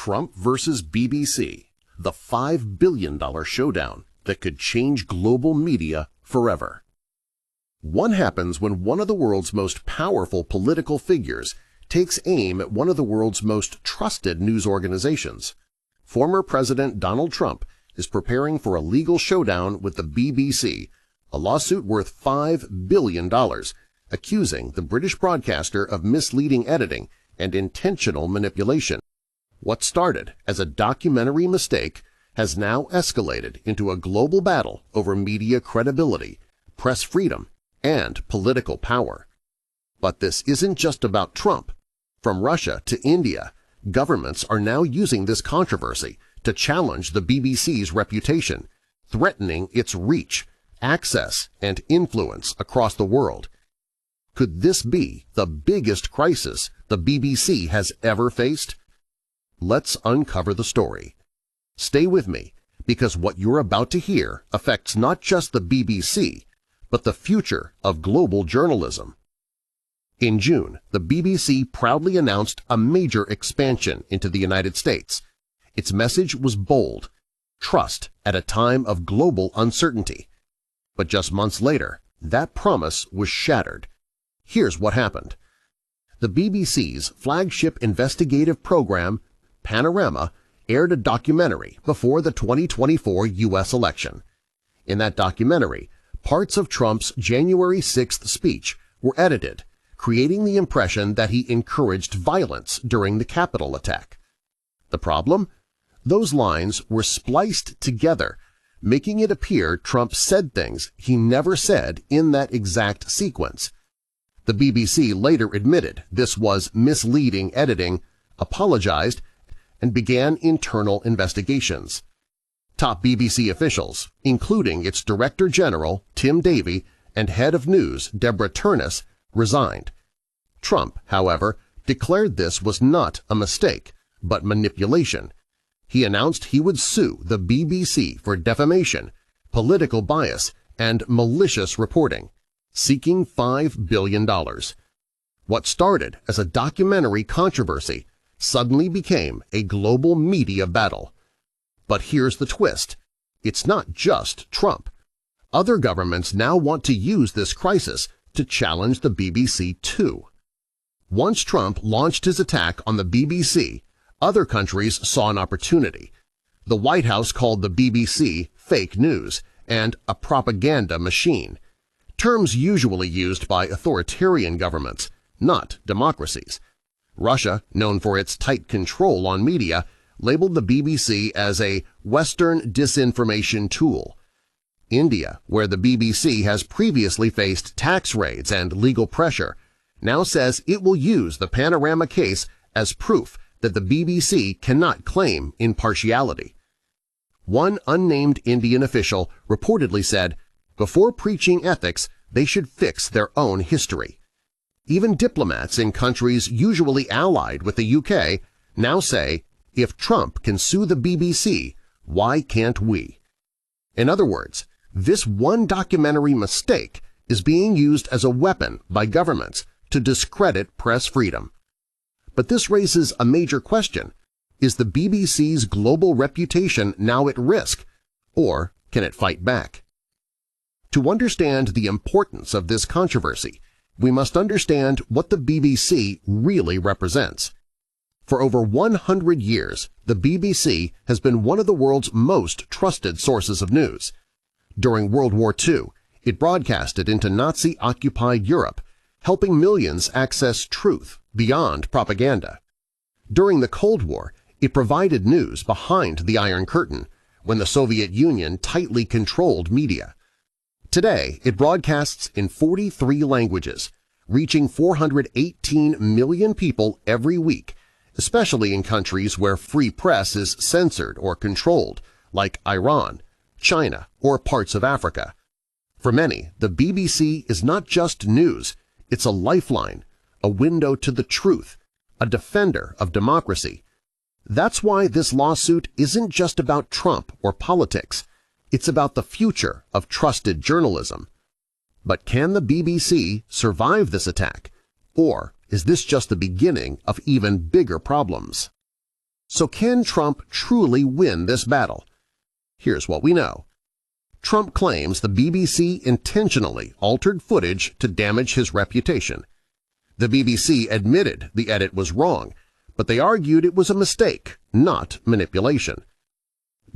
Trump versus BBC, the $5 billion showdown that could change global media forever. What happens when one of the world's most powerful political figures takes aim at one of the world's most trusted news organizations? Former President Donald Trump is preparing for a legal showdown with the BBC, a lawsuit worth $5 billion, accusing the British broadcaster of misleading editing and intentional manipulation. What started as a documentary mistake has now escalated into a global battle over media credibility, press freedom, and political power. But this isn't just about Trump. From Russia to India, governments are now using this controversy to challenge the BBC's reputation, threatening its reach, access, and influence across the world. Could this be the biggest crisis the BBC has ever faced? Let's uncover the story. Stay with me, because what you're about to hear affects not just the BBC, but the future of global journalism. In June, the BBC proudly announced a major expansion into the United States. Its message was bold: trust at a time of global uncertainty. But just months later, that promise was shattered. Here's what happened. The BBC's flagship investigative program, Panorama, aired a documentary before the 2024 U.S. election. In that documentary, parts of Trump's January 6th speech were edited, creating the impression that he encouraged violence during the Capitol attack. The problem? Those lines were spliced together, making it appear Trump said things he never said in that exact sequence. The BBC later admitted this was misleading editing, apologized, and began internal investigations. Top BBC officials, including its Director General, Tim Davie, and Head of News, Deborah Turnus, resigned. Trump, however, declared this was not a mistake, but manipulation. He announced he would sue the BBC for defamation, political bias, and malicious reporting, seeking $5 billion. What started as a documentary controversy suddenly became a global media battle. But here's the twist. It's not just Trump. Other governments now want to use this crisis to challenge the BBC too. Once Trump launched his attack on the BBC, other countries saw an opportunity. The White House called the BBC fake news and a propaganda machine, terms usually used by authoritarian governments, not democracies. Russia, known for its tight control on media, labeled the BBC as a Western disinformation tool. India, where the BBC has previously faced tax raids and legal pressure, now says it will use the Panorama case as proof that the BBC cannot claim impartiality. One unnamed Indian official reportedly said, "Before preaching ethics, they should fix their own history." Even diplomats in countries usually allied with the UK now say, if Trump can sue the BBC, why can't we? In other words, this one documentary mistake is being used as a weapon by governments to discredit press freedom. But this raises a major question. Is the BBC's global reputation now at risk, or can it fight back? To understand the importance of this controversy, we must understand what the BBC really represents. For over 100 years, the BBC has been one of the world's most trusted sources of news. During World War II, it broadcasted into Nazi-occupied Europe, helping millions access truth beyond propaganda. During the Cold War, it provided news behind the Iron Curtain, when the Soviet Union tightly controlled media. Today, it broadcasts in 43 languages, reaching 418 million people every week, especially in countries where free press is censored or controlled, like Iran, China, or parts of Africa. For many, the BBC is not just news, it's a lifeline, a window to the truth, a defender of democracy. That's why this lawsuit isn't just about Trump or politics. It's about the future of trusted journalism. But can the BBC survive this attack? Or is this just the beginning of even bigger problems? So can Trump truly win this battle? Here's what we know. Trump claims the BBC intentionally altered footage to damage his reputation. The BBC admitted the edit was wrong, but they argued it was a mistake, not manipulation.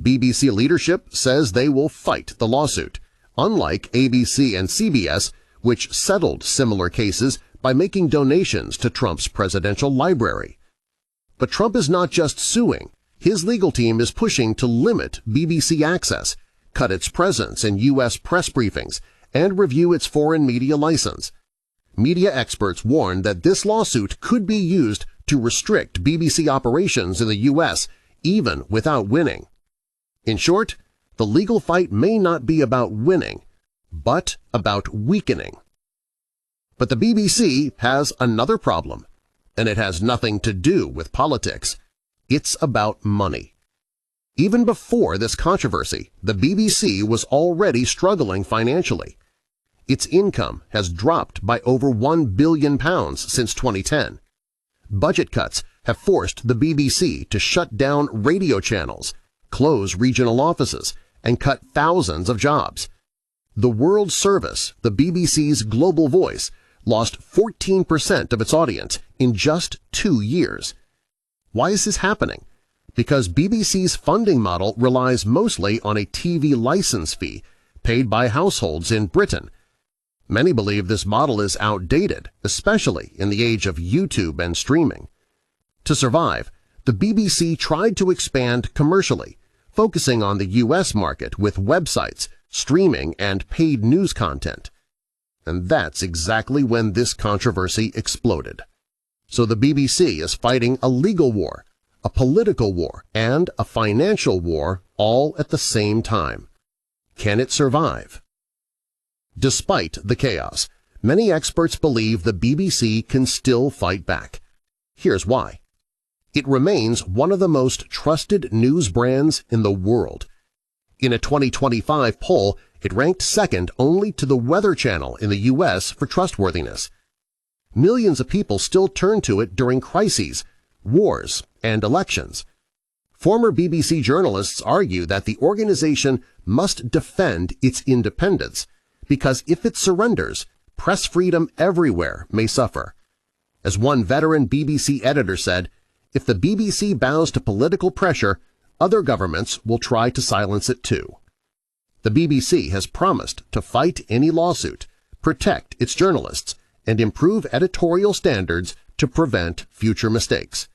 BBC leadership says they will fight the lawsuit, unlike ABC and CBS, which settled similar cases by making donations to Trump's presidential library. But Trump is not just suing. His legal team is pushing to limit BBC access, cut its presence in U.S. press briefings, and review its foreign media license. Media experts warn that this lawsuit could be used to restrict BBC operations in the U.S. even without winning. In short, the legal fight may not be about winning, but about weakening. But the BBC has another problem, and it has nothing to do with politics. It's about money. Even before this controversy, the BBC was already struggling financially. Its income has dropped by over £1 billion since 2010. Budget cuts have forced the BBC to shut down radio channels, close regional offices, and cut thousands of jobs. The World Service, the BBC's global voice, lost 14% of its audience in just 2 years. Why is this happening? Because BBC's funding model relies mostly on a TV license fee paid by households in Britain. Many believe this model is outdated, especially in the age of YouTube and streaming. To survive, the BBC tried to expand commercially, focusing on the U.S. market with websites, streaming, and paid news content. And that's exactly when this controversy exploded. So the BBC is fighting a legal war, a political war, and a financial war all at the same time. Can it survive? Despite the chaos, many experts believe the BBC can still fight back. Here's why. It remains one of the most trusted news brands in the world. In a 2025 poll, it ranked second only to the Weather Channel in the U.S. for trustworthiness. Millions of people still turn to it during crises, wars, and elections. Former BBC journalists argue that the organization must defend its independence, because if it surrenders, press freedom everywhere may suffer. As one veteran BBC editor said, if the BBC bows to political pressure, other governments will try to silence it too. The BBC has promised to fight any lawsuit, protect its journalists, and improve editorial standards to prevent future mistakes.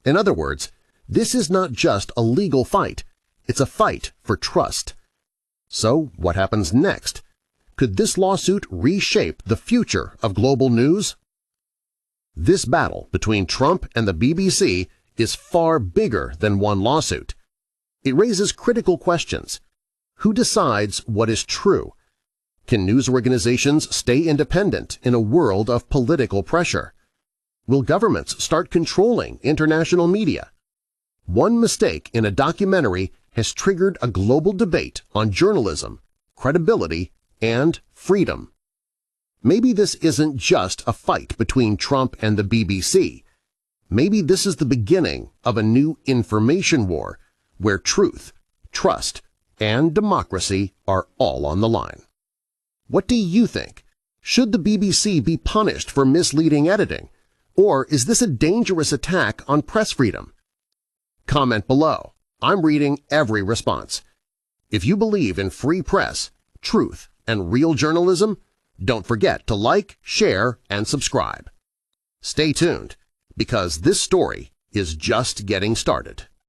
In other words, this is not just a legal fight, it's a fight for trust. So what happens next? Could this lawsuit reshape the future of global news? This battle between Trump and the BBC is far bigger than one lawsuit. It raises critical questions. Who decides what is true? Can news organizations stay independent in a world of political pressure? Will governments start controlling international media? One mistake in a documentary has triggered a global debate on journalism, credibility, and freedom. Maybe this isn't just a fight between Trump and the BBC. Maybe this is the beginning of a new information war where truth, trust, and democracy are all on the line. What do you think? Should the BBC be punished for misleading editing? Or is this a dangerous attack on press freedom? Comment below. I'm reading every response. If you believe in free press, truth, and real journalism, don't forget to like, share, and subscribe. Stay tuned, because this story is just getting started.